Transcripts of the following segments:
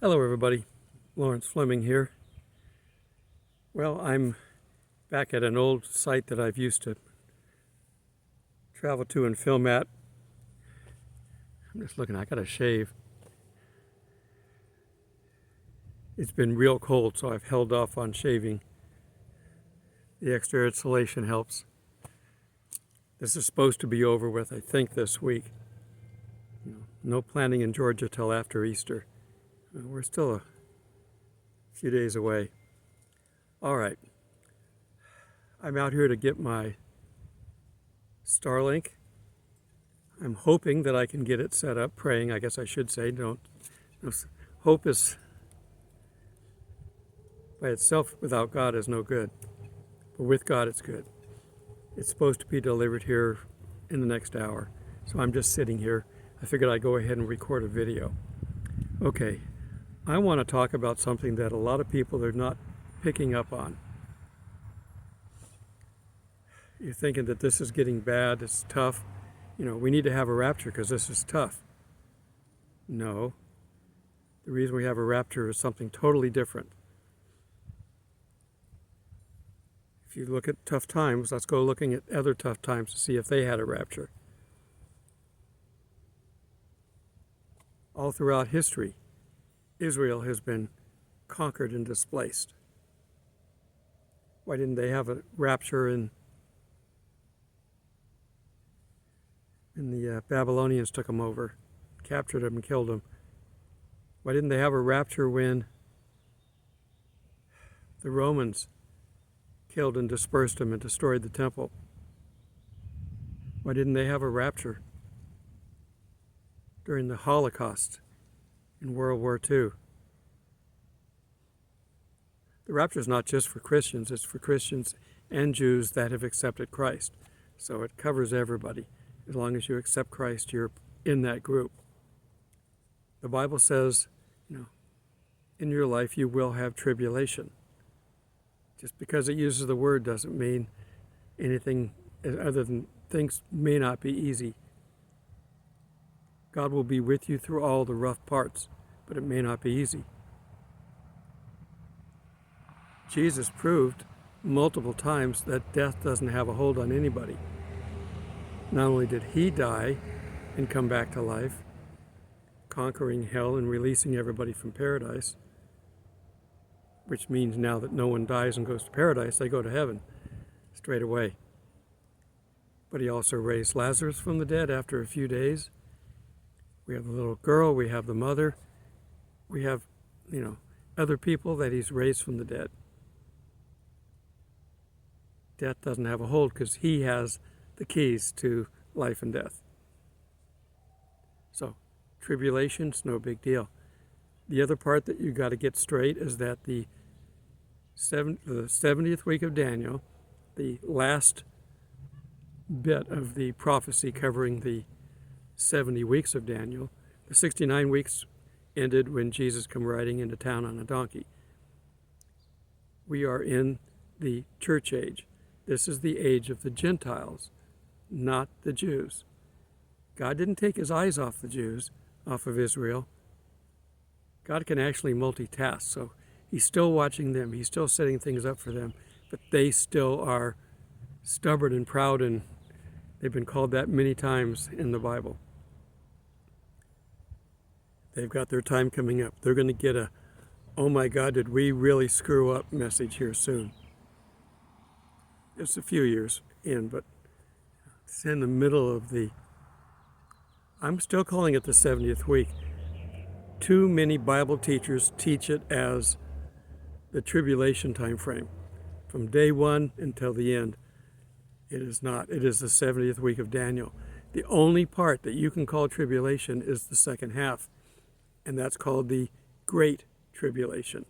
Hello everybody, Thomas Fleming here. Well, I'm back at an old site that I've used to travel to and film at. I'm just looking, I gotta shave. It's been real cold, so I've held off on shaving. The extra insulation helps. This is supposed to be over with, I think, this week. No planning in Georgia till after Easter. We're still a few days away. All right. I'm out here to get my Starlink. I'm hoping that I can get it set up, praying, I guess I should say. Hope is, by itself, without God is no good. But with God, it's good. It's supposed to be delivered here in the next hour. So I'm just sitting here. I figured I'd go ahead and record a video. Okay. I want to talk about something that a lot of people are not picking up on. You're thinking that this is getting bad, it's tough. We need to have a rapture because this is tough. No. The reason we have a rapture is something totally different. If you look at tough times, let's go looking at other tough times to see if they had a rapture. All throughout history, Israel has been conquered and displaced. Why didn't they have a rapture and the Babylonians took them over, captured them and killed them? Why didn't they have a rapture when the Romans killed and dispersed them and destroyed the temple? Why didn't they have a rapture during the Holocaust in World War II? The rapture is not just for Christians, it's for Christians and Jews that have accepted Christ. So it covers everybody. As long as you accept Christ, you're in that group. The Bible says, in your life you will have tribulation. Just because it uses the word doesn't mean anything other than things may not be easy. God will be with you through all the rough parts, but it may not be easy. Jesus proved multiple times that death doesn't have a hold on anybody. Not only did he die and come back to life, conquering hell and releasing everybody from paradise, which means now that no one dies and goes to paradise, they go to heaven straight away. But he also raised Lazarus from the dead after a few days. We have the little girl, we have the mother, we have, other people that he's raised from the dead. Death doesn't have a hold because he has the keys to life and death. So, tribulation's no big deal. The other part that you got to get straight is that the 70th week of Daniel, the last bit of the prophecy covering the 70 weeks of Daniel, the 69 weeks ended when Jesus came riding into town on a donkey. We are in the church age. This is the age of the Gentiles, not the Jews. God didn't take his eyes off the Jews, off of Israel. God can actually multitask, so he's still watching them. He's still setting things up for them, but they still are stubborn and proud, and they've been called that many times in the Bible. They've got their time coming up. They're going to get a, oh my God, did we really screw up message here soon. It's a few years in, but it's in the middle of I'm still calling it the 70th week. Too many Bible teachers teach it as the tribulation time frame, from day one until the end. It is not. It is the 70th week of Daniel. The only part that you can call tribulation is the second half, and that's called the Great Tribulation.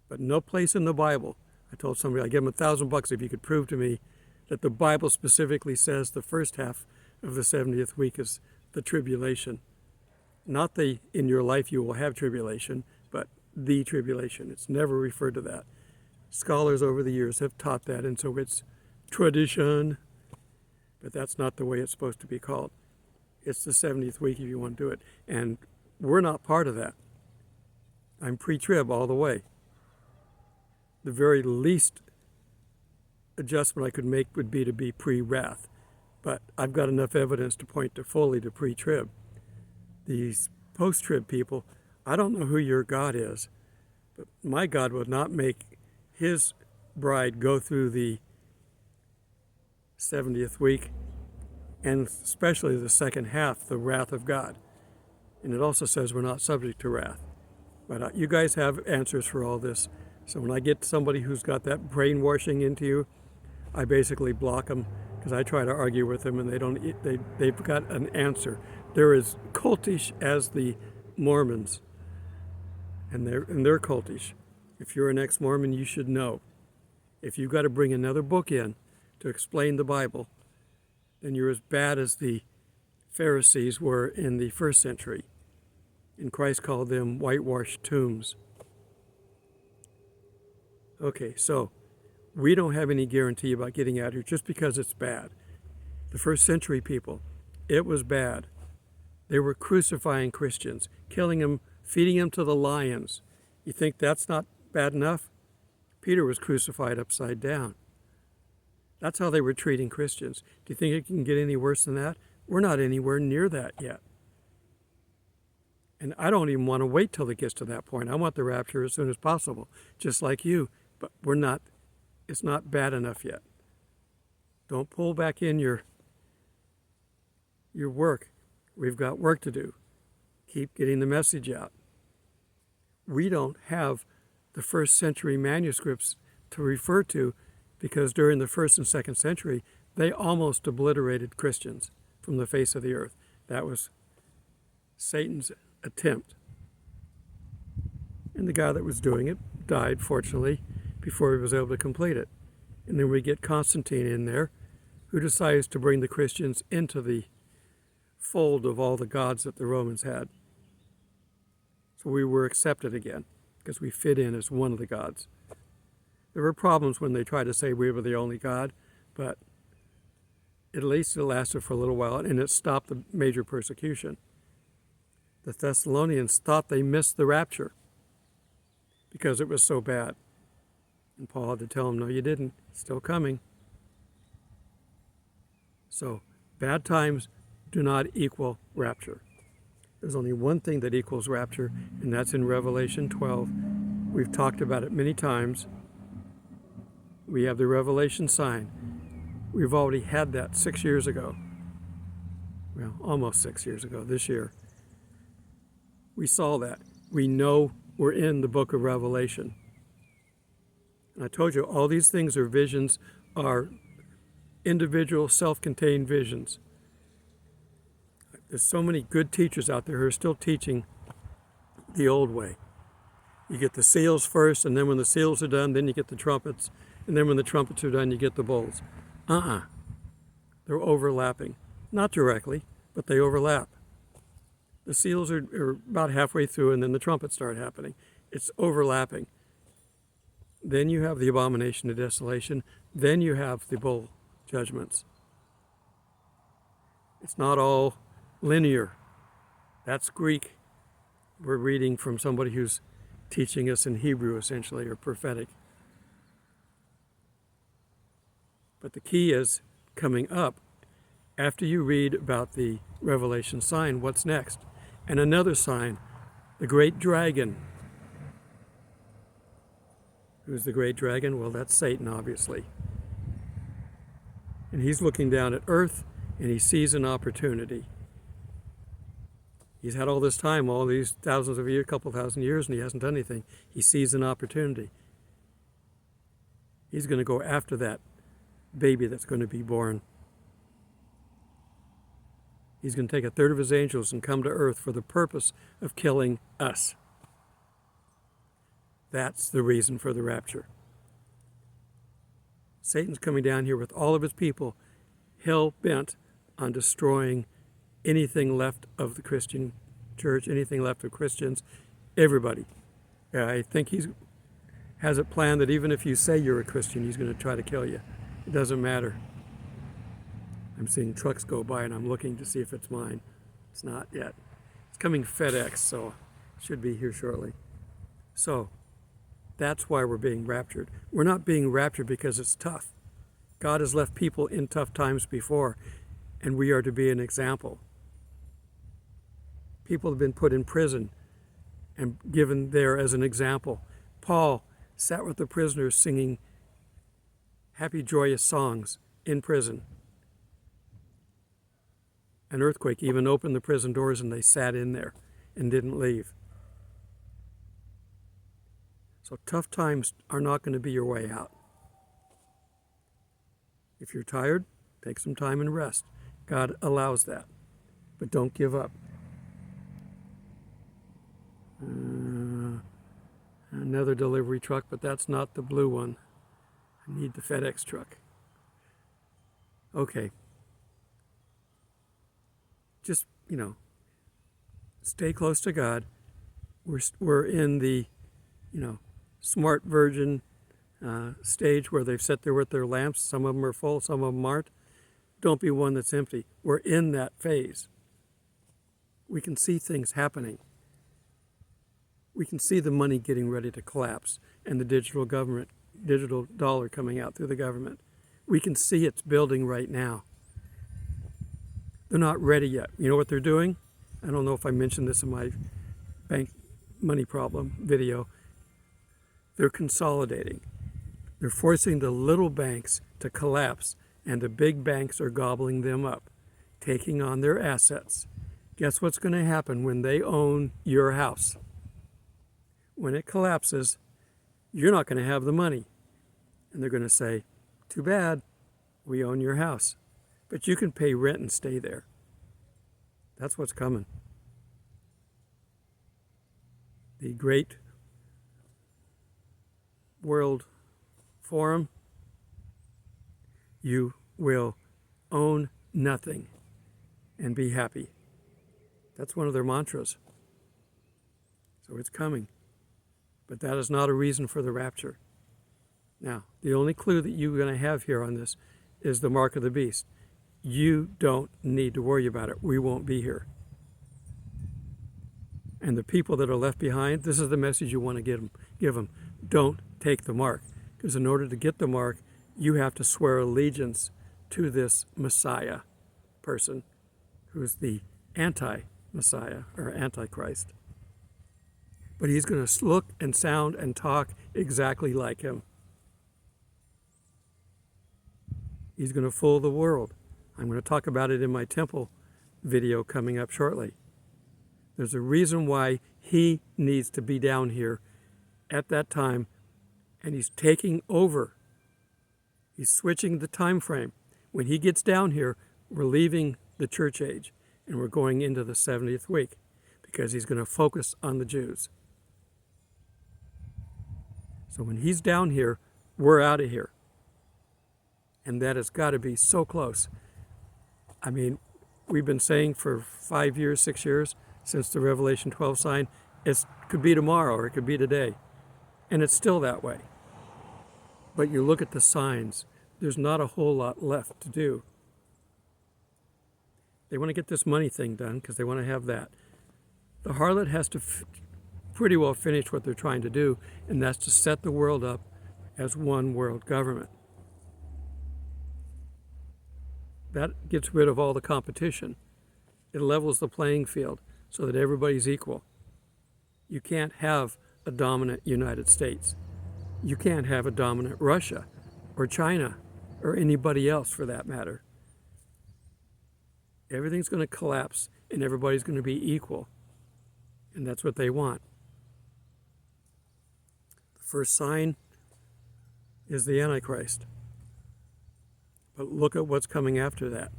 But no place in the Bible, I told somebody I'd give them $1,000 if you could prove to me that the Bible specifically says the first half of the 70th week is the tribulation. Not the in your life you will have tribulation, but the tribulation. It's never referred to that. Scholars over the years have taught that, and so it's tradition, but that's not the way it's supposed to be called. It's the 70th week if you want to do it, and we're not part of that. I'm pre-trib all the way. The very least adjustment I could make would be to be pre-wrath. But I've got enough evidence to point to fully to pre-trib. These post-trib people, I don't know who your God is, but my God would not make his bride go through the 70th week, and especially the second half, the wrath of God. And it also says we're not subject to wrath. But you guys have answers for all this. So when I get somebody who's got that brainwashing into you, I basically block them, because I try to argue with them and they've got an answer. They're as cultish as the Mormons, and they're cultish. If you're an ex-Mormon, you should know. If you've got to bring another book in to explain the Bible, then you're as bad as the Pharisees were in the first century. And Christ called them whitewashed tombs. Okay, so we don't have any guarantee about getting out here just because it's bad. The first century people, it was bad. They were crucifying Christians, killing them, feeding them to the lions. You think that's not bad enough? Peter was crucified upside down. That's how they were treating Christians. Do you think it can get any worse than that? We're not anywhere near that yet. And I don't even want to wait till it gets to that point. I want the rapture as soon as possible, just like you. But we're not, it's not bad enough yet. Don't pull back in your work. We've got work to do. Keep getting the message out. We don't have the first century manuscripts to refer to, because during the first and second century, they almost obliterated Christians from the face of the earth. That was Satan's attempt. And the guy that was doing it died, fortunately, before he was able to complete it. And then we get Constantine in there, who decides to bring the Christians into the fold of all the gods that the Romans had. So we were accepted again, because we fit in as one of the gods. There were problems when they tried to say we were the only God, but at least it lasted for a little while, and it stopped the major persecution. The Thessalonians thought they missed the rapture because it was so bad. And Paul had to tell them, no, you didn't. It's still coming. So bad times do not equal rapture. There's only one thing that equals rapture, and that's in Revelation 12. We've talked about it many times. We have the Revelation sign. We've already had that 6 years ago. Well, almost 6 years ago, this year. We saw that. We know we're in the book of Revelation. And I told you, all these things are visions, are individual, self-contained visions. There's so many good teachers out there who are still teaching the old way. You get the seals first, and then when the seals are done, then you get the trumpets. And then when the trumpets are done, you get the bowls. They're overlapping. Not directly, but they overlap. The seals are about halfway through, and then the trumpets start happening. It's overlapping. Then you have the abomination of desolation. Then you have the bowl judgments. It's not all linear. That's Greek. We're reading from somebody who's teaching us in Hebrew, essentially, or prophetic. But the key is coming up. After you read about the Revelation sign, what's next? And another sign, the great dragon. Who's the great dragon? Well, that's Satan, obviously. And he's looking down at earth, and he sees an opportunity. He's had all this time, all these thousands of years, couple thousand years, and he hasn't done anything. He sees an opportunity. He's going to go after that baby that's going to be born. He's going to take a third of his angels and come to earth for the purpose of killing us. That's the reason for the rapture. Satan's coming down here with all of his people, hell-bent on destroying anything left of the Christian church, anything left of Christians, everybody. I think he has it planned that even if you say you're a Christian, he's going to try to kill you. It doesn't matter. I'm seeing trucks go by, and I'm looking to see if it's mine. It's not yet. It's coming FedEx, so it should be here shortly. So that's why we're being raptured. We're not being raptured because it's tough. God has left people in tough times before, and we are to be an example. People have been put in prison and given there as an example. Paul sat with the prisoners singing happy, joyous songs in prison. An earthquake even opened the prison doors and they sat in there and didn't leave. So tough times are not going to be your way out. If you're tired, take some time and rest. God allows that. But don't give up. Another delivery truck, but that's not the blue one. I need the FedEx truck. Okay. Just, stay close to God. We're in the, smart virgin stage where they've sat there with their lamps. Some of them are full, some of them aren't. Don't be one that's empty. We're in that phase. We can see things happening. We can see the money getting ready to collapse and the digital dollar coming out through the government. We can see it's building right now. They're not ready yet. You know what they're doing? I don't know if I mentioned this in my bank money problem video. They're consolidating. They're forcing the little banks to collapse, and the big banks are gobbling them up, taking on their assets. Guess what's going to happen when they own your house? When it collapses, you're not going to have the money. And they're going to say, too bad, we own your house. But you can pay rent and stay there. That's what's coming. The Great World Forum, you will own nothing and be happy. That's one of their mantras. So it's coming. But that is not a reason for the rapture. Now, the only clue that you're going to have here on this is the mark of the beast. You don't need to worry about it. We won't be here. And the people that are left behind, this is the message you want to give them. Don't take the mark. Because in order to get the mark, you have to swear allegiance to this Messiah person, who's the anti-Messiah or Antichrist. But he's going to look and sound and talk exactly like him. He's going to fool the world. I'm going to talk about it in my temple video coming up shortly. There's a reason why he needs to be down here at that time, and he's taking over. He's switching the time frame. When he gets down here, we're leaving the church age, and we're going into the 70th week, because he's going to focus on the Jews. So when he's down here, we're out of here. And that has got to be so close. I mean, we've been saying for 5 years, 6 years, since the Revelation 12 sign, it could be tomorrow or it could be today. And it's still that way. But you look at the signs, there's not a whole lot left to do. They want to get this money thing done because they want to have that. The harlot has to pretty well finish what they're trying to do, and that's to set the world up as one world government. That gets rid of all the competition. It levels the playing field so that everybody's equal. You can't have a dominant United States. You can't have a dominant Russia or China or anybody else for that matter. Everything's going to collapse and everybody's going to be equal. And that's what they want. The first sign is the Antichrist. But look at what's coming after that.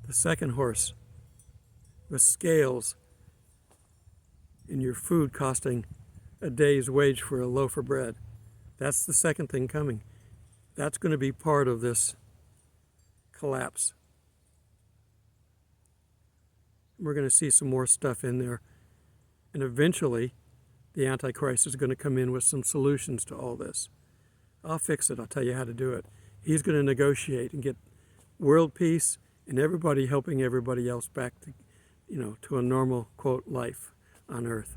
The second horse, with scales and your food costing a day's wage for a loaf of bread. That's the second thing coming. That's going to be part of this collapse. We're going to see some more stuff in there. And eventually, the Antichrist is going to come in with some solutions to all this. I'll fix it. I'll tell you how to do it. He's going to negotiate and get world peace and everybody helping everybody else back to, to a normal, quote, life on earth.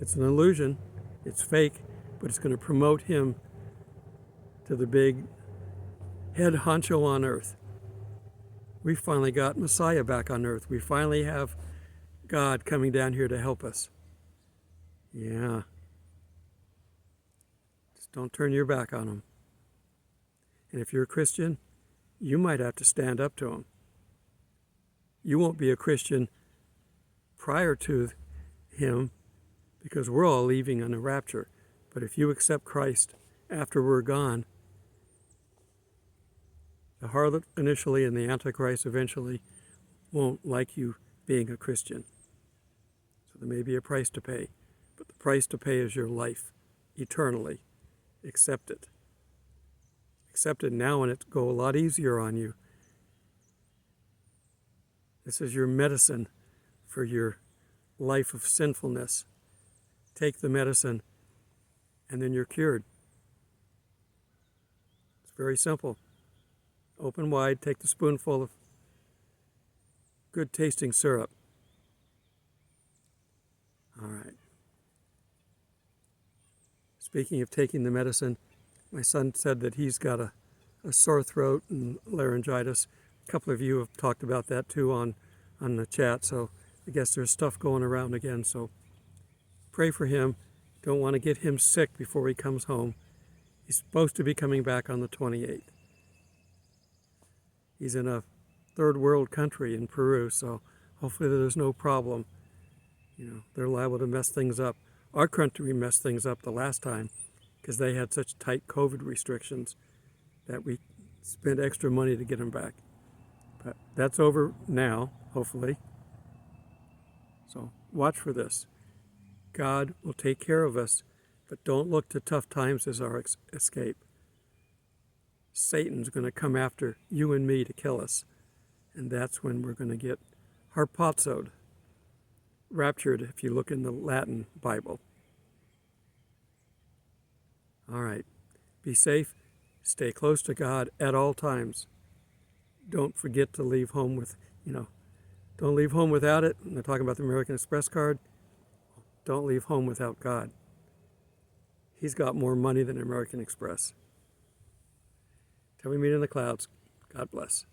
It's an illusion. It's fake, but it's going to promote him to the big head honcho on earth. We finally got Messiah back on earth. We finally have God coming down here to help us. Yeah. Just don't turn your back on him. And if you're a Christian, you might have to stand up to him. You won't be a Christian prior to him because we're all leaving on a rapture. But if you accept Christ after we're gone, the harlot initially and the Antichrist eventually won't like you being a Christian. So there may be a price to pay, but the price to pay is your life eternally. Accept it. Accept it now and it'll go a lot easier on you. This is your medicine for your life of sinfulness. Take the medicine and then you're cured. It's very simple. Open wide, take the spoonful of good tasting syrup. All right. Speaking of taking the medicine, my son said that he's got a sore throat and laryngitis. A couple of you have talked about that too on the chat, so I guess there's stuff going around again. So pray for him. Don't want to get him sick before he comes home. He's supposed to be coming back on the 28th. He's in a third world country in Peru, so hopefully there's no problem. You know, they're liable to mess things up. Our country messed things up the last time because they had such tight COVID restrictions that we spent extra money to get him back. But that's over now, hopefully. So watch for this. God will take care of us, but don't look to tough times as our escape. Satan's going to come after you and me to kill us. And that's when we're going to get harpazoed, raptured, if you look in the Latin Bible. All right. Be safe. Stay close to God at all times. Don't forget to leave home with, don't leave home without it. I'm talking about the American Express card. Don't leave home without God. He's got more money than American Express. Till we meet in the clouds, God bless.